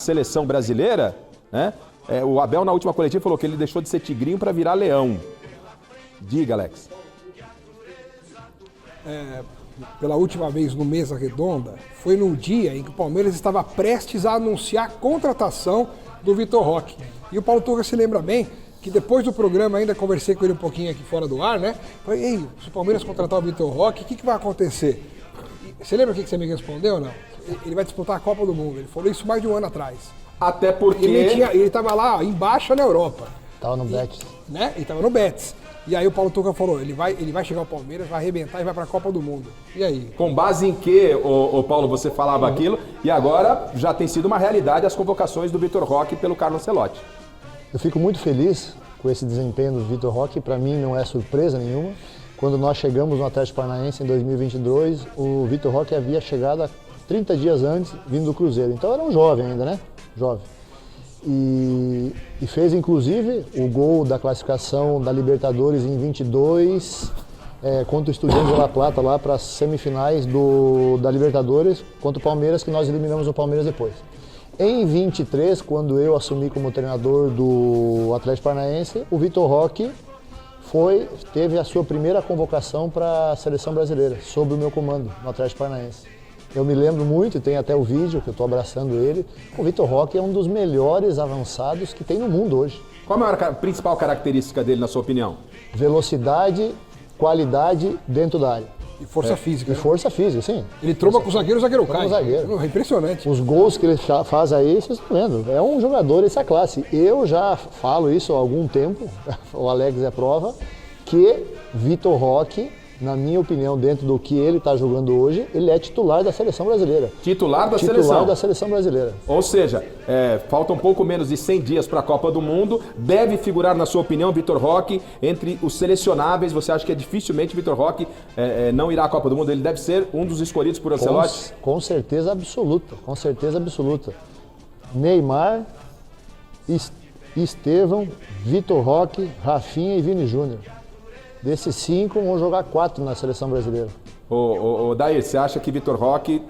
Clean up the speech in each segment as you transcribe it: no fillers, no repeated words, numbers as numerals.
seleção brasileira, né? O Abel, na última coletiva, falou que ele deixou de ser tigrinho para virar leão. Diga, Alex. Pela última vez no Mesa Redonda, foi num dia em que o Palmeiras estava prestes a anunciar a contratação do Vitor Roque. E o Paulo Turra se lembra bem que depois do programa, ainda conversei com ele um pouquinho aqui fora do ar, né? Falei, ei, se o Palmeiras contratar o Vitor Roque, o que vai acontecer? Você lembra o que você me respondeu ou não? Ele vai disputar a Copa do Mundo. Ele falou isso mais de um ano atrás. Até porque... Ele estava lá, embaixo na Europa. Estava no Betis. Né? Ele estava no Betis. E aí o Paulo Turra falou, ele vai chegar ao Palmeiras, vai arrebentar e vai para a Copa do Mundo. E aí? Com base em que, ô Paulo, você falava aquilo, e agora já tem sido uma realidade as convocações do Vitor Roque pelo Carlo Ancelotti. Eu fico muito feliz com esse desempenho do Vitor Roque, para mim não é surpresa nenhuma. Quando nós chegamos no Atlético Paranaense em 2022, o Vitor Roque havia chegado há 30 dias antes, vindo do Cruzeiro. Então era um jovem ainda, né? Jovem. E fez inclusive o gol da classificação da Libertadores em 22 contra o Estudiantes de La Plata lá para as semifinais da Libertadores contra o Palmeiras, que nós eliminamos o Palmeiras depois. Em 23, quando eu assumi como treinador do Atlético Paranaense, o Vitor Roque teve a sua primeira convocação para a seleção brasileira, sob o meu comando no Atlético Paranaense. Eu me lembro muito, e tem até o vídeo que eu estou abraçando ele, o Vitor Roque é um dos melhores avançados que tem no mundo hoje. Qual a principal característica dele, na sua opinião? Velocidade, qualidade dentro da área. E força física. E força física, sim. Ele tromba com o zagueiro cai. Zagueiro. É impressionante. Os gols que ele faz aí, vocês estão vendo, é um jogador dessa classe. Eu já falo isso há algum tempo, o Alex é prova, que Vitor Roque, na minha opinião, dentro do que ele está jogando hoje, ele é titular da seleção brasileira. Titular da seleção? Titular da seleção brasileira. Ou seja, falta um pouco menos de 100 dias para a Copa do Mundo. Deve figurar, na sua opinião, Vitor Roque, entre os selecionáveis. Você acha que dificilmente Vitor Roque não irá à Copa do Mundo? Ele deve ser um dos escolhidos por Ancelotti? Com certeza absoluta, com certeza absoluta. Neymar, Estevão, Vitor Roque, Rafinha e Vini Júnior. Desses 5, vão jogar 4 na seleção brasileira. Daí, você acha que Vitor Roque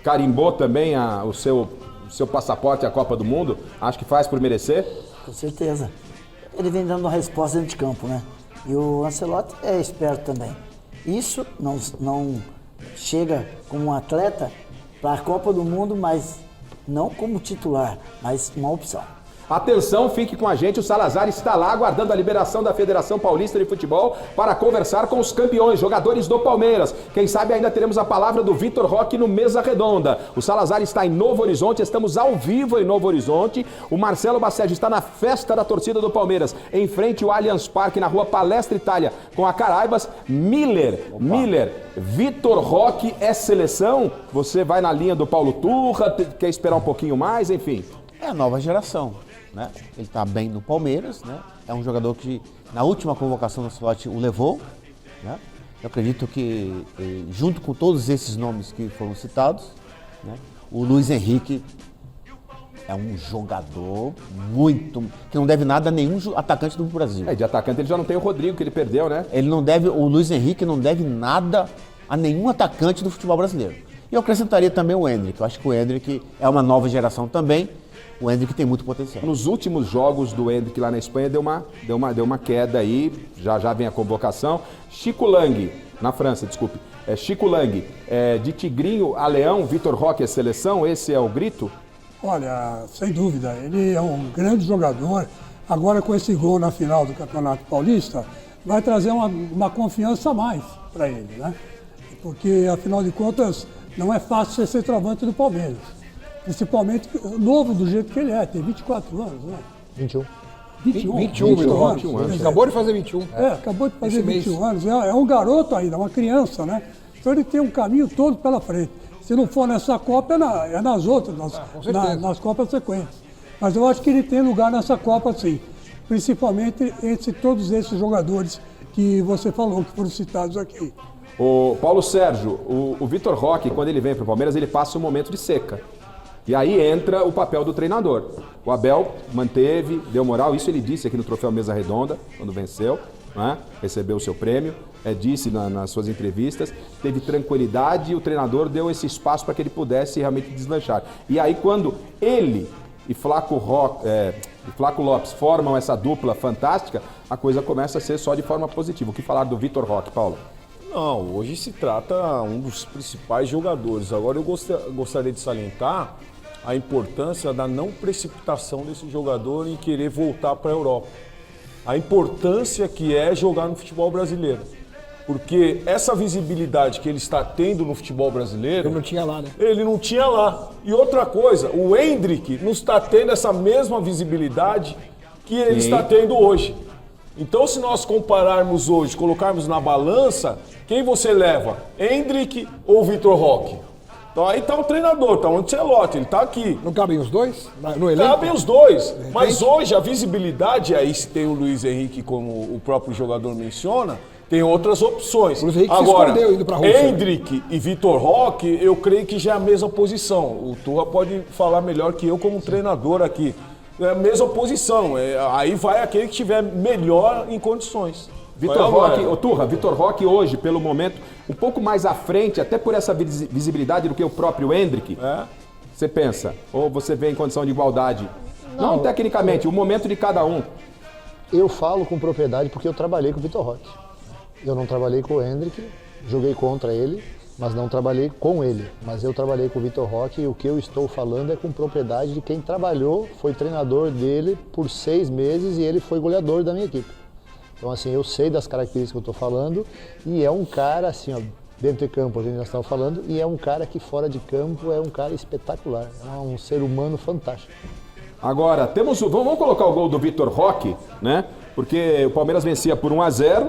carimbou também o seu passaporte à Copa do Mundo? Acho que faz por merecer? Com certeza. Ele vem dando uma resposta dentro de campo, né? E o Ancelotti é esperto também. Isso não chega como um atleta para a Copa do Mundo, mas não como titular, mas uma opção. Atenção, fique com a gente, o Salazar está lá aguardando a liberação da Federação Paulista de Futebol para conversar com os campeões, jogadores do Palmeiras. Quem sabe ainda teremos a palavra do Vitor Roque no Mesa Redonda. O Salazar está em Novo Horizonte, estamos ao vivo em Novo Horizonte. O Marcelo Bassege está na festa da torcida do Palmeiras, em frente ao Allianz Parque, na rua Palestra Itália, com a Caraibas. Miller, Vitor Roque é seleção? Você vai na linha do Paulo Turra, quer esperar um pouquinho mais, enfim? É a nova geração, né? Ele está bem no Palmeiras, né? É um jogador que na última convocação do Ancelotti o levou, né? Eu acredito que junto com todos esses nomes que foram citados, né? O Luiz Henrique é um jogador que não deve nada a nenhum atacante do Brasil. De atacante ele já não tem o Rodrigo que ele perdeu, né? O Luiz Henrique não deve nada a nenhum atacante do futebol brasileiro. E eu acrescentaria também o Endrick. Eu acho que o Endrick é uma nova geração também. O Endrick tem muito potencial. Nos últimos jogos do Endrick lá na Espanha deu uma queda aí, já vem a convocação. Chico Lang, na França, desculpe. Chico Lang, de tigrinho a leão, Vitor Roque é seleção, esse é o grito? Olha, sem dúvida, ele é um grande jogador. Agora com esse gol na final do Campeonato Paulista, vai trazer uma confiança a mais para ele, né? Porque, afinal de contas, não é fácil ser centroavante do Palmeiras. Principalmente novo do jeito que ele é, tem 24 anos, né? 21. 21 anos. Acabou de fazer 21. Acabou de fazer 21 anos. É um garoto ainda, uma criança, né? Então ele tem um caminho todo pela frente. Se não for nessa Copa, é nas outras, nas Copas sequentes. Mas eu acho que ele tem lugar nessa Copa, sim. Principalmente entre todos esses jogadores que você falou, que foram citados aqui. O Paulo Sérgio, o Vitor Roque, quando ele vem para o Palmeiras, ele passa um momento de seca. E aí entra o papel do treinador. O Abel manteve, deu moral, isso ele disse aqui no Troféu Mesa Redonda, quando venceu, né? Recebeu o seu prêmio, disse nas suas entrevistas, teve tranquilidade e o treinador deu esse espaço para que ele pudesse realmente deslanchar. E aí quando ele e Flaco Lopes formam essa dupla fantástica, a coisa começa a ser só de forma positiva. O que falar do Vitor Roque, Paulo? Não, hoje se trata um dos principais jogadores. Agora eu gostaria de salientar a importância da não precipitação desse jogador em querer voltar para a Europa. A importância que é jogar no futebol brasileiro. Porque essa visibilidade que ele está tendo no futebol brasileiro... Ele não tinha lá, né? Ele não tinha lá. E outra coisa, o Endrick não está tendo essa mesma visibilidade que ele está tendo hoje. Então, se nós compararmos hoje, colocarmos na balança, quem você leva? Endrick ou Vitor Roque? Então aí está o treinador, está o Ancelotti, ele está aqui. Não cabem os dois no elenco? Cabem os dois, mas hoje a visibilidade, aí se tem o Luiz Henrique, como o próprio jogador menciona, tem outras opções. O Luiz Henrique agora, se escondeu indo pra Rússia. Endrick e Vitor Roque, eu creio que já é a mesma posição. O Turra pode falar melhor que eu como treinador aqui. É a mesma posição, aí vai aquele que estiver melhor em condições. Vitor Roque, Turra, Vitor Roque hoje, pelo momento, um pouco mais à frente, até por essa visibilidade do que o próprio Endrick. Você pensa? Ou você vê em condição de igualdade? Não tecnicamente, o momento de cada um. Eu falo com propriedade porque eu trabalhei com o Vitor Roque. Eu não trabalhei com o Endrick, joguei contra ele, mas não trabalhei com ele. Mas eu trabalhei com o Vitor Roque e o que eu estou falando é com propriedade de quem trabalhou, foi treinador dele por 6 meses e ele foi goleador da minha equipe. Então, assim, eu sei das características que eu estou falando e é um cara, assim, ó, dentro de campo a gente já estava falando, e é um cara que fora de campo é um cara espetacular, é um ser humano fantástico. Agora, vamos colocar o gol do Vitor Roque, né? Porque o Palmeiras vencia por 1-0,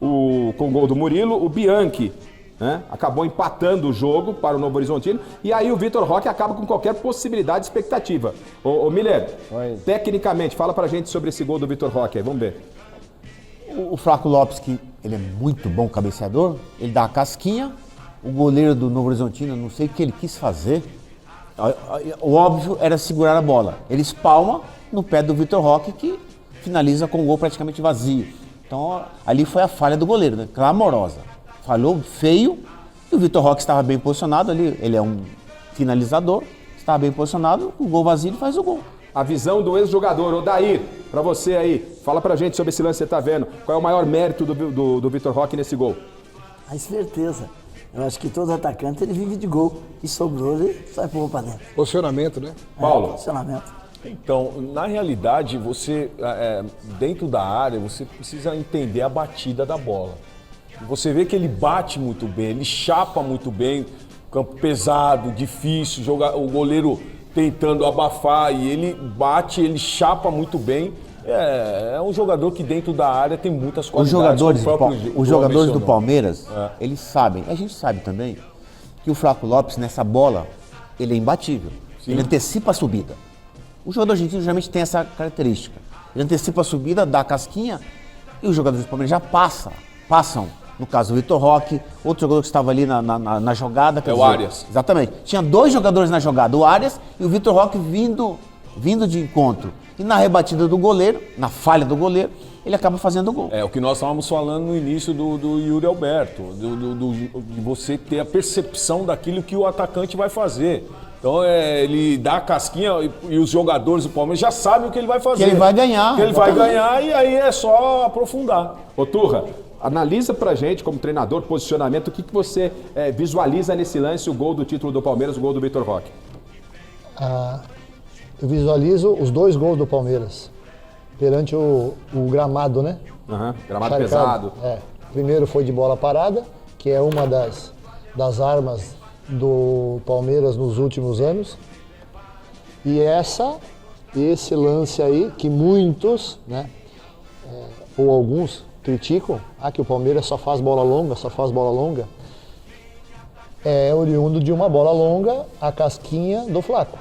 com o gol do Murilo, o Bianchi, né? Acabou empatando o jogo para o Novo Horizontino, e aí o Vitor Roque acaba com qualquer possibilidade, expectativa. Ô Miller, tecnicamente, fala pra gente sobre esse gol do Vitor Roque aí, vamos ver. O Flaco Lopes, que ele é muito bom cabeceador, ele dá a casquinha, o goleiro do Novo Horizontino, não sei o que ele quis fazer, o óbvio era segurar a bola. Ele espalma no pé do Vitor Roque, que finaliza com o gol praticamente vazio. Então ali foi a falha do goleiro, né? Clamorosa. Falhou feio, e o Vitor Roque estava bem posicionado ali, ele é um finalizador, estava bem posicionado, o gol vazio ele faz o gol. A visão do ex-jogador, Odair, pra você aí, fala pra gente sobre esse lance que você tá vendo. Qual é o maior mérito do Vitor Roque nesse gol? A esperteza. Eu acho que todo atacante ele vive de gol. E sobrou, ele sai pro gol pra dentro. Posicionamento, né? Paulo. Posicionamento. Então, na realidade, você, dentro da área, você precisa entender a batida da bola. Você vê que ele bate muito bem, ele chapa muito bem, campo pesado, difícil, o goleiro tentando abafar e ele bate, ele chapa muito bem. É um jogador que dentro da área tem muitas qualidades. Os jogadores do Palmeiras, eles sabem, a gente sabe também, que o Flaco Lopes nessa bola, ele é imbatível. Sim. Ele antecipa a subida. O jogador argentino geralmente tem essa característica. Ele antecipa a subida, dá a casquinha e os jogadores do Palmeiras já passam. No caso, o Vitor Roque, outro jogador que estava ali na jogada. O Arias. Exatamente. Tinha 2 jogadores na jogada, o Arias e o Vitor Roque vindo de encontro. E na rebatida do goleiro, na falha do goleiro, ele acaba fazendo o gol. É o que nós estávamos falando no início do Yuri Alberto, de você ter a percepção daquilo que o atacante vai fazer. Então ele dá a casquinha e os jogadores do Palmeiras já sabem o que ele vai fazer. Que ele vai ganhar. Que ele vai ganhar e aí é só aprofundar. Ô Turra, analisa pra gente, como treinador, posicionamento, o que você visualiza nesse lance, o gol do título do Palmeiras, o gol do Vitor Roque? Eu visualizo os 2 gols do Palmeiras perante o gramado, né? Gramado pesado. Primeiro foi de bola parada, que é uma das armas do Palmeiras nos últimos anos. E esse lance aí, que muitos, né, ou alguns criticam, que o Palmeiras só faz bola longa, é oriundo de uma bola longa, a casquinha do Flaco.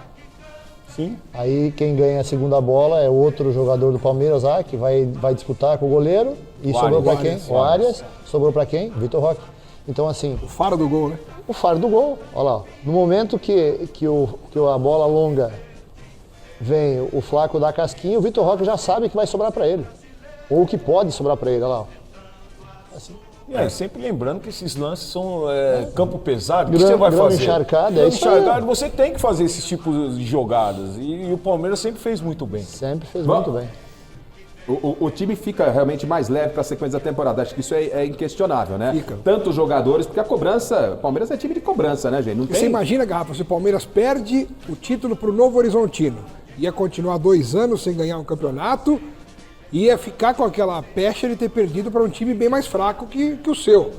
Sim. Aí quem ganha a segunda bola é outro jogador do Palmeiras que vai disputar com o goleiro. E sobrou para quem? O Arias. Sobrou para quem? Vitor Roque. Então, assim... O faro do gol, né? O faro do gol. Olha lá. No momento que a bola longa vem, o Flaco dá a casquinha, o Vitor Roque já sabe que vai sobrar para ele. Ou que pode sobrar para ele. Olha lá. Assim, E aí, sempre lembrando que esses lances são campo pesado, o que Grama- você vai grama fazer? encharcada, é Grama isso aí. encharcada, você tem que fazer esses tipos de jogadas. E o Palmeiras sempre fez muito bem. Sempre fez Bom, muito bem. O time fica realmente mais leve para a sequência da temporada. Acho que isso é inquestionável, né? Fica. Tanto os jogadores, porque a cobrança, o Palmeiras é time de cobrança, né, gente? Não Você tem... imagina, Garrafa, se o Palmeiras perde o título para o Novo Horizontino, ia continuar 2 anos sem ganhar um campeonato, ia ficar com aquela pecha de ter perdido para um time bem mais fraco que o seu.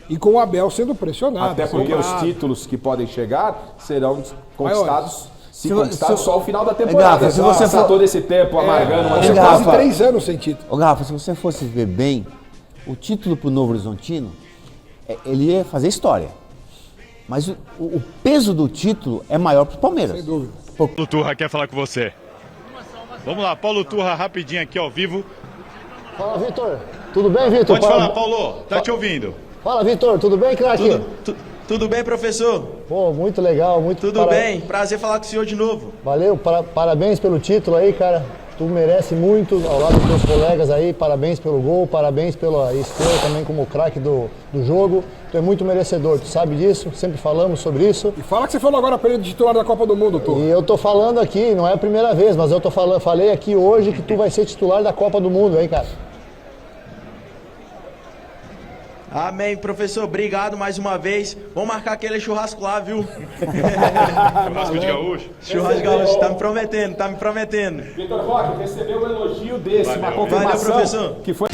E com o Abel sendo pressionado. Até porque os cobrado. títulos que podem chegar serão conquistados, Se conquistados vo- só ao final da temporada. Garrafa, se você passar for- todo esse tempo amargando uma Você Garrafa. quase 3 anos sem título. Ô Garrafa, se você fosse ver bem, o título pro Novo Horizontino, ele ia fazer história. Mas o peso do título é maior pro Palmeiras. Sem dúvida. Paulo Turra quer falar com você. Vamos lá, Paulo Turra, rapidinho aqui ao vivo. Fala, Vitor. Tudo bem, Vitor? Pode falar, Paulo, tá te ouvindo. Fala, Vitor. Tudo bem, craque? Tudo bem, professor? Pô, muito legal, muito Tudo bem? Prazer falar com o senhor de novo. Valeu, parabéns pelo título aí, cara. Tu merece muito ao lado dos teus colegas aí. Parabéns pelo gol, parabéns pela estrela também como craque do jogo. Tu é muito merecedor, tu sabe disso, sempre falamos sobre isso. E fala que você falou agora para ele de titular da Copa do Mundo, Tô. E eu tô falando aqui, não é a primeira vez, mas eu falei aqui hoje que tu vai ser titular da Copa do Mundo, hein, cara? Amém, professor. Obrigado mais uma vez. Vamos marcar aquele churrasco lá, viu? Churrasco de gaúcho. Churrasco gaúcho. Tá me prometendo, tá me prometendo. Vitor Roque recebeu um elogio desse, uma Valeu. confirmação Valeu, professor. que foi